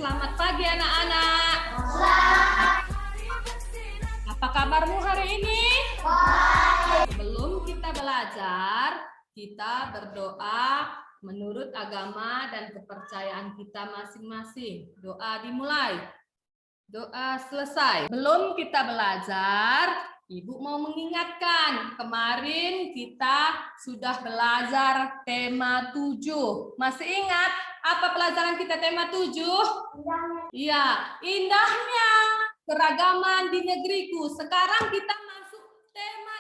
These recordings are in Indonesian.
Selamat pagi anak-anak. Apa kabarmu hari ini? Sebelum kita belajar, kita berdoa menurut agama dan kepercayaan kita masing-masing. Doa dimulai. Doa selesai. Belum kita belajar, Ibu mau mengingatkan, kemarin kita sudah belajar tema 7. Masih ingat apa pelajaran kita tema 7? Iya, indahnya keragaman di negeriku. Sekarang kita masuk tema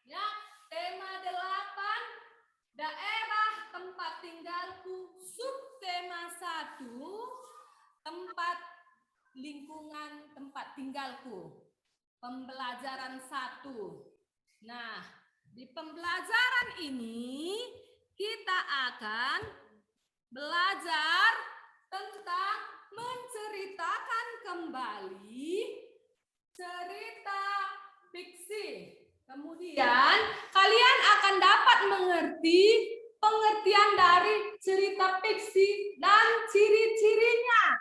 8. Ya, tema 8, daerah tempat tinggalku, subtema 1, tempat lingkungan tempat tinggalku. Pembelajaran 1. Nah, di pembelajaran ini kita akan belajar tentang menceritakan kembali cerita fiksi. Kemudian kalian akan dapat mengerti pengertian dari cerita fiksi dan ciri-cirinya.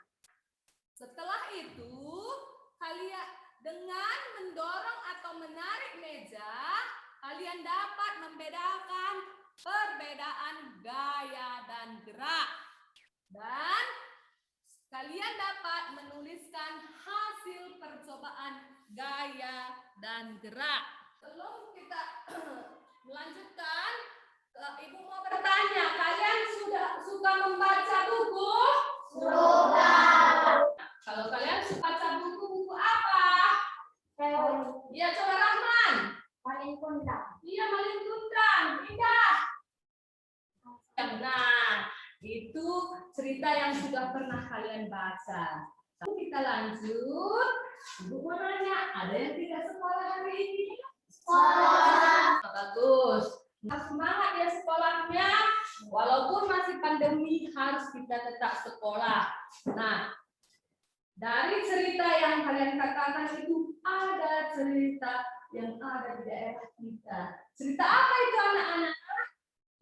Setelah itu, kalian dengan mendorong atau menarik meja, kalian dapat membedakan perbedaan gaya dan gerak. Dan kalian dapat menuliskan hasil percobaan gaya dan gerak. Sebelum kita melanjutkan, Ibu mau bertanya, kalian suka membaca buku? Sudah. Kalau kalian suka baca buku apa? Iya, coba Rahman. Malin Kundang. Iya, Malin Kundang. Indah. Nah, itu cerita yang sudah pernah kalian baca. Lalu kita lanjut. Ibu mau nanya, ada yang tidak sekolah hari ini? Sekolah. Bagus. Semangat ya sekolahnya. Walaupun masih pandemi, harus kita tetap sekolah. Nah, dari cerita yang kalian katakan itu ada cerita yang ada di daerah kita. Cerita apa itu anak-anak?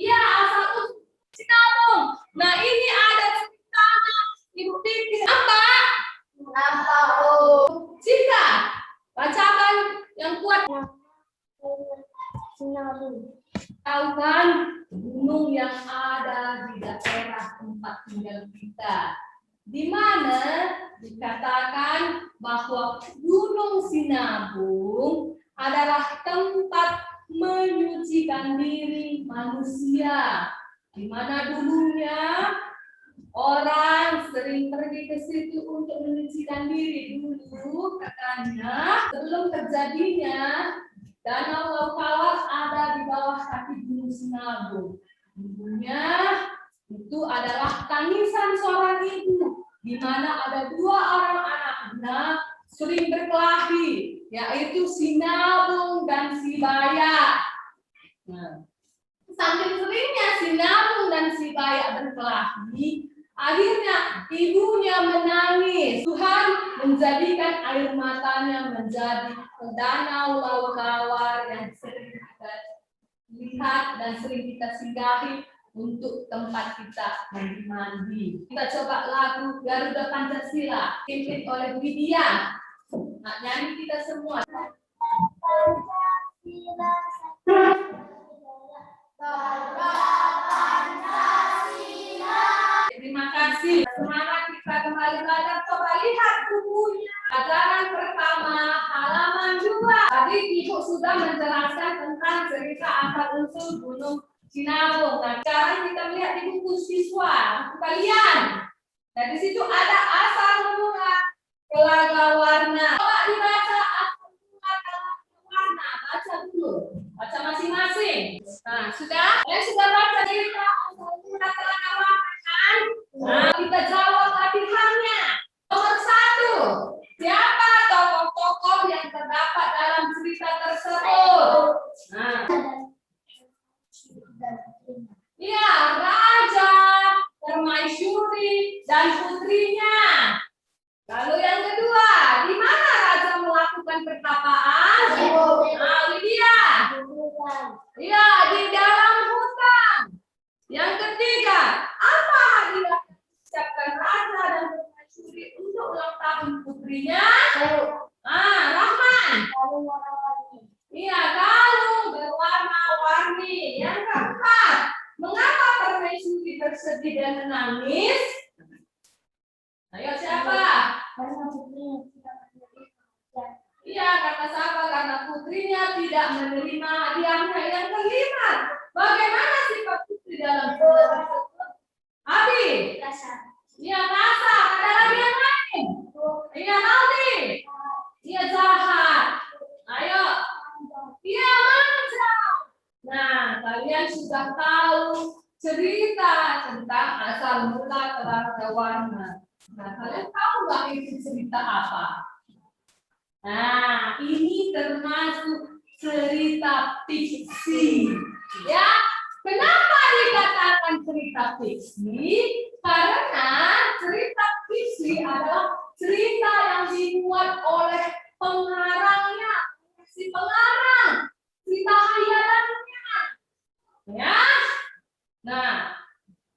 Iya, asal-usul Sinabung. Nah, ini ada ceritanya. Ibu pikir apa? Cinta. Bacakan yang kuat. Sinabung. Tahu kan gunung yang ada di daerah tempat tinggal kita, di mana dikatakan bahwa Gunung Sinabung adalah tempat menyucikan diri manusia, di mana dulunya orang sering pergi ke situ untuk menyucikan diri. Dulu katanya sebelum terjadinya Danau Laukawas ada di bawah kaki Gunung Sinabung. Dulunya itu adalah tangisan seorang ibu, di mana ada 2 orang anaknya sering berkelahi, yaitu Sinabung dan Sibaya. Nah, saking seringnya Sinabung dan Sibaya berkelahi, akhirnya ibunya menangis. Tuhan menjadikan air matanya menjadi danau Laukawar yang sering kita lihat dan sering kita singgahi untuk tempat kita mandi. Kita coba lagu Garuda Pancasila dipimpin oleh Widya. Nah, nyanyi kita semua. Pancasila. Terima kasih. Semangat kita kembali belajar. Coba lihat bukunya. Pelajaran pertama halaman 2. Tadi Ibu sudah menjelaskan tentang cerita asal-usul Gunung Sinabung. Nah, sekarang kita melihat di buku siswa, buku kalian. Nah, di situ ada asal mula telaga warna. Coba dibaca asal mula telaga warna. Baca dulu. Baca masing-masing. Nah, sudah? Kalian sudah baca cerita asal mula telaga warna kan? Nah, kita jawab latihannya. Nomor 1. Siapa tokoh-tokoh yang terdapat dalam cerita tersebut? Nah. Iya, raja, permaisuri, dan putrinya. Lalu yang kedua, di mana raja melakukan pertapaan? Nah, Widya. Iya, di dalam hutan. Yang ketiga, apa hadiah yang disiapkan raja dan bersedih dan menangis? Ayo siapa? Iya, karena siapa? Karena putrinya tidak menerima hadiahnya. Yang kelima, bagaimana sifat putri dalam cerita tersebut? Abi? Iya, kasar. Ada lagi yang lain? Iya, Maudi? Iya, jahat. Ayo. Iya, manja. Nah, kalian sudah tahu cerita tentang asal mula Terang Warna. Nah, kalian tahu nggak itu cerita apa? Nah, ini termasuk cerita fiksi. Ya, kenapa dikatakan cerita fiksi? Karena cerita fiksi adalah cerita yang dibuat oleh pengarangnya, si pengarang, cerita khayalannya. Ya, nah,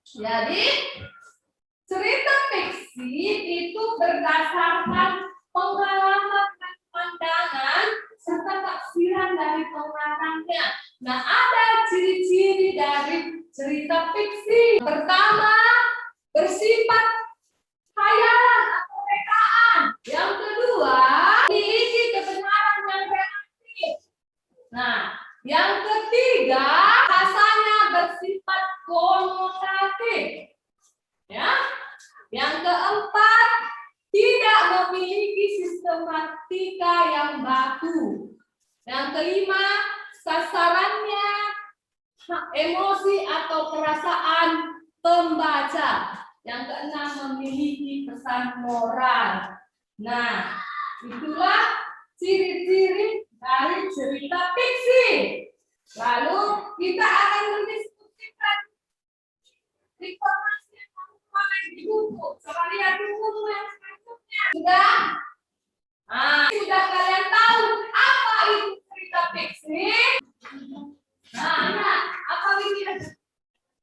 jadi cerita fiksi itu berdasarkan pengalaman dan pandangan serta tafsiran dari pengarangnya. Nah, ada ciri-ciri dari cerita fiksi. Pertama, bersifat khayalan atau rekaan. Yang kedua, memiliki kebenaran yang relatif. Nah, yang ketiga, rasanya bersifat konotatif. Ya. Yang keempat, tidak memiliki sistematika yang baku. Yang kelima, sasarannya emosi atau perasaan pembaca. Yang keenam, memiliki pesan moral. Nah, itulah ciri-ciri dari cerita fiksi. Lalu kita akan mendiskusikan informasi yang mulai di buku. Coba lihat buku yang selanjutnya. Sudah? Nah, sudah kalian tahu apa itu cerita fiksi? Nah, apa itu?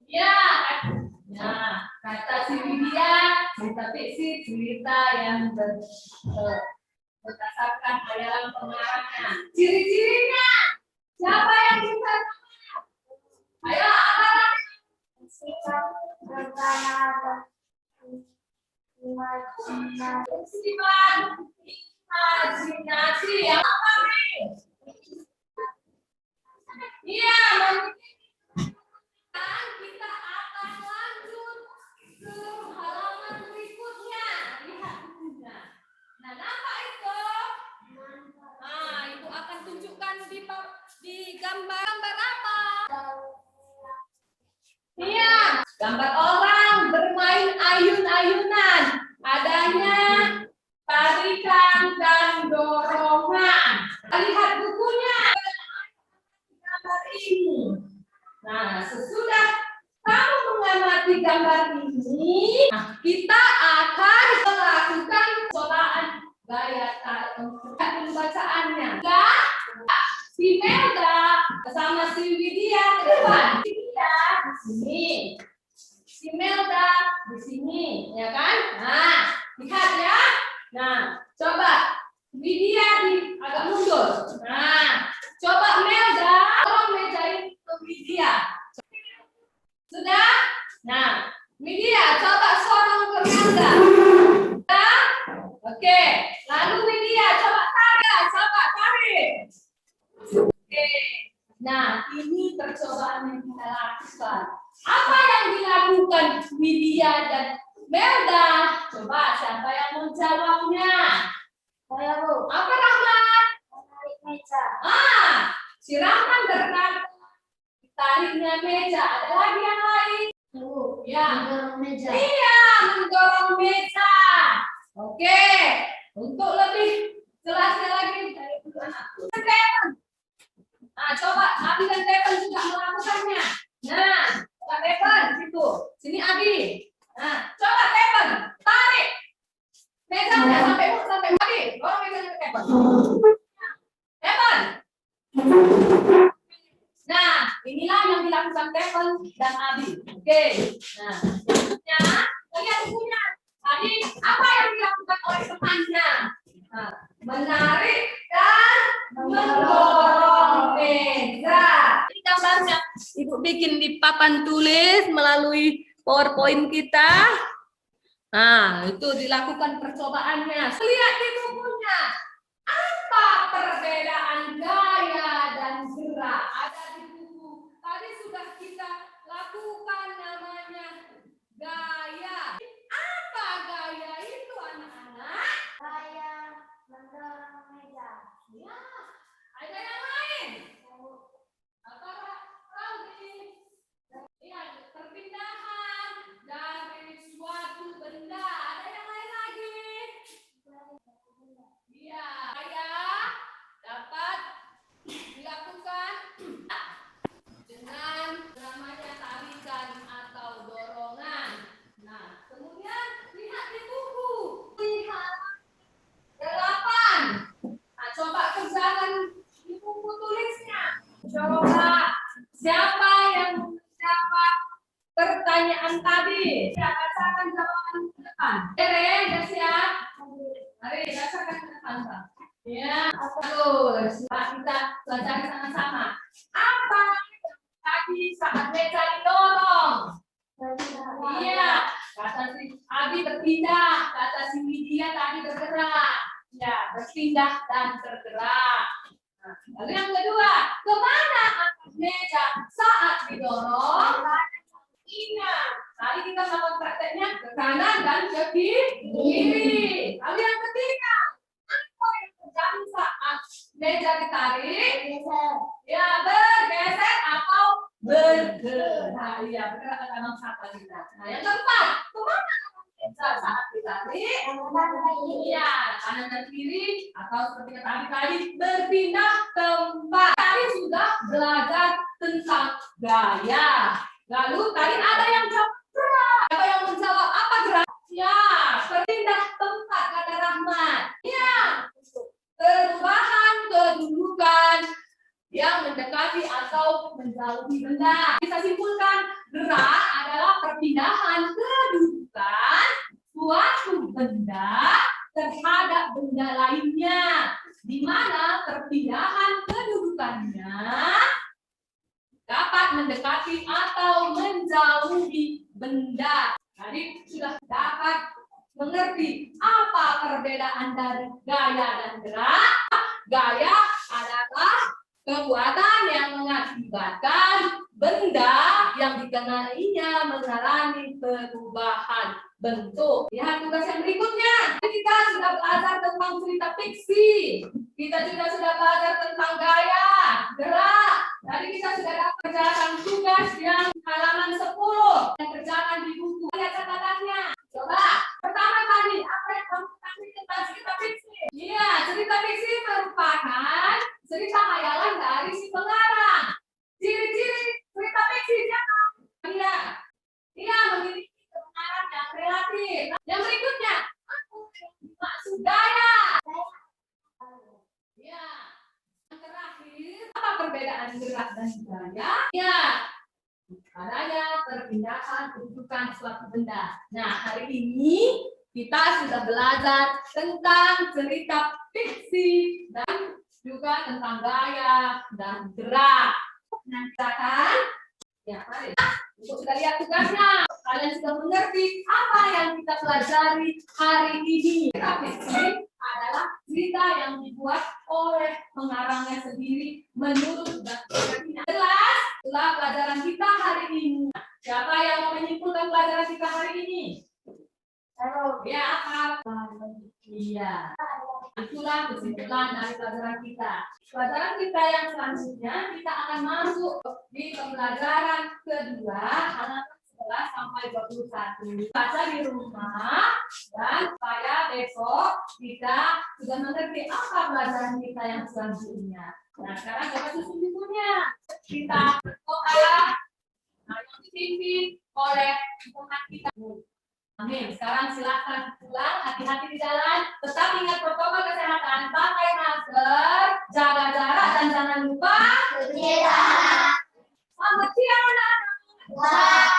Ya, nah, kata si Widya, cerita fiksi cerita yang berdasarkan khayalan pengarangnya. Ciri-cirinya, siapa yang bisa? Ayo, apa? Sifat imajinasi yang apa nih? Iya, kita akan lanjut ke halaman berikutnya. Lihat bukunya. Nah, apa itu? Nah, ibu akan tunjukkan di gambar apa? Iya, gambar orang bermain ayun-ayunan. Adanya tarikan dan dorongan. Lihat bukunya. Gambar ini. Nah, sesudah kamu mengamati gambar ini, kita akan melakukan cobaan gaya pembacaannya. Si Melda sama si Widya ke depan. Widya di sini. Si Melda di sini, ya kan? Nah, lihat ya. Nah, coba Widya agak mundur. Nah, coba Melda tolong mejain ke Widya. Sudah? Nah, Widya coba sorong ke Melda. Sudah? Oke. Lalu Widya coba tarik. Oke. Nah, ini percobaan yang kita lakukan. Apa yang dilakukan Widya dan Melda? Coba siapa yang mau jawabnya? Saya, Bu. Apa Rahman? Menarik meja. Si Rahman berenang tariknya meja. Ada lagi yang lain? Ya. Mendorong meja. Iya, mendorong meja. Oke. Untuk lebih jelasnya lagi dari dulu anakku. Nah, coba Abi dan Devan juga melakukannya. Nah, coba Devan situ. Sini Abi. Nah, coba Devan tarik. Mejanya sampai Abi. Dorong mejanya ke Devan. Devan. Nah, inilah yang dilakukan Devan dan Abi. Oke. Nah, selanjutnya lihat bukunya. Tadi apa yang dilakukan oleh temannya? Nah, menarik dan mendorong meja. Ini gambarnya Ibu bikin di papan tulis melalui PowerPoint kita. Nah, itu dilakukan percobaannya. Lihat di bukunya. Apa perbedaan gaya dan gerak? Ada di buku. Tadi sudah kita lakukan namanya gaya. Apa gaya itu anak-anak? Gaya mendorong meja. Ya, ada yang lain. Apakah ya, perpindahan dari suatu benda. Ada yang lain lagi? Iya, gaya dapat dilakukan dengan namanya tarikan atau dorongan. Nah, kemudian lihat di buku. Lihat 8. Nah, coba kerjakan di buku tulisnya. Coba siapa yang menjawab pertanyaan tadi? Ya, bacakan jawaban ke depan. Ya siap? Mari bacakan ke depan, Pak. Ya, terus kita belajar sama-sama. Apa tadi saat meja didorong? Iya, kata si Abi berpindah, kata si Widya tadi bergerak. Ya, berpindah dan bergerak. Nah, lalu yang kedua, kemana angkat meja saat didorong? Iya, tadi kita melakukan prakteknya ke kanan dan ke kiri. Lalu yang ketiga, apa yang terjadi saat meja ditarik? Ya, bergeser atau bergerak. Iya, bergerak ke kanan saat kita. Nah, yang keempat, kemana meja saat ditarik? Iya, kanan dan kiri atau seperti kata tadi berpindah tempat. Tadi sudah belajar tentang gaya. Lalu tadi ada yang jawab gerak. Apa yang menjawab apa gerak? Ya, berpindah tempat kata Rahmat. Ya, perubahan kedudukan yang mendekati atau menjauhi benda. Kita simpulkan gerak adalah perpindahan kedudukan suatu benda terhadap benda lainnya, di mana perpindahan kedudukannya dapat mendekati atau menjauhi benda. Tadi sudah dapat mengerti apa perbedaan dari gaya dan gerak. Gaya adalah kekuatan yang mengakibatkan benda yang dikenalinya mengalami perubahan bentuk. Lihat tugas yang berikutnya. Kita sudah belajar tentang cerita fiksi. Kita juga sudah belajar tentang gaya, gerak. Tadi kita sudah dapat kerjakan tugas yang halaman 10 yang kerjakan di buku. Lihat catatannya. Coba. Pertama tadi, apa yang kamu ketahui tentang cerita fiksi? Iya, cerita fiksi merupakan cerita hayalan dari si pengarang. Ciri-ciri cerita fiksi siapa? Iya. Iya, memiliki kebenaran yang relatif. Yang berikutnya, apa yang dimaksud gaya? Ya. Yang terakhir, apa perbedaan gerak dan gaya? Ya, adanya perpindahan kedudukan suatu benda. Nah, hari ini kita sudah belajar tentang cerita fiksi dan juga tentang gaya dan gerak. Nah, silakan. Ya, mari. Untuk kita lihat tugasnya. Kalian sudah mengerti apa yang kita pelajari hari ini. Cerita fiksi adalah cerita yang dibuat oleh pengarangnya sendiri menurut dasarnya. Jelas setelah pelajaran kita hari ini. Siapa yang mau menyimpulkan pelajaran kita hari ini? Ya, apa? Iya. Itulah kesimpulan dari pelajaran kita. Pelajaran kita yang selanjutnya kita akan masuk di pembelajaran kedua halaman 11 sampai 21. Baca di rumah dan supaya besok kita sudah mengerti apa pelajaran kita yang selanjutnya. Nah, sekarang coba susun bukunya. Kita berdoa yang dipimpin oleh Tuhan kita. Amin. Sekarang silakan pulang, hati-hati di jalan. Tetap ingat protokol kesehatan, pakai masker, jaga jarak dan jangan lupa cuci tangan. Selamat siang anak-anak.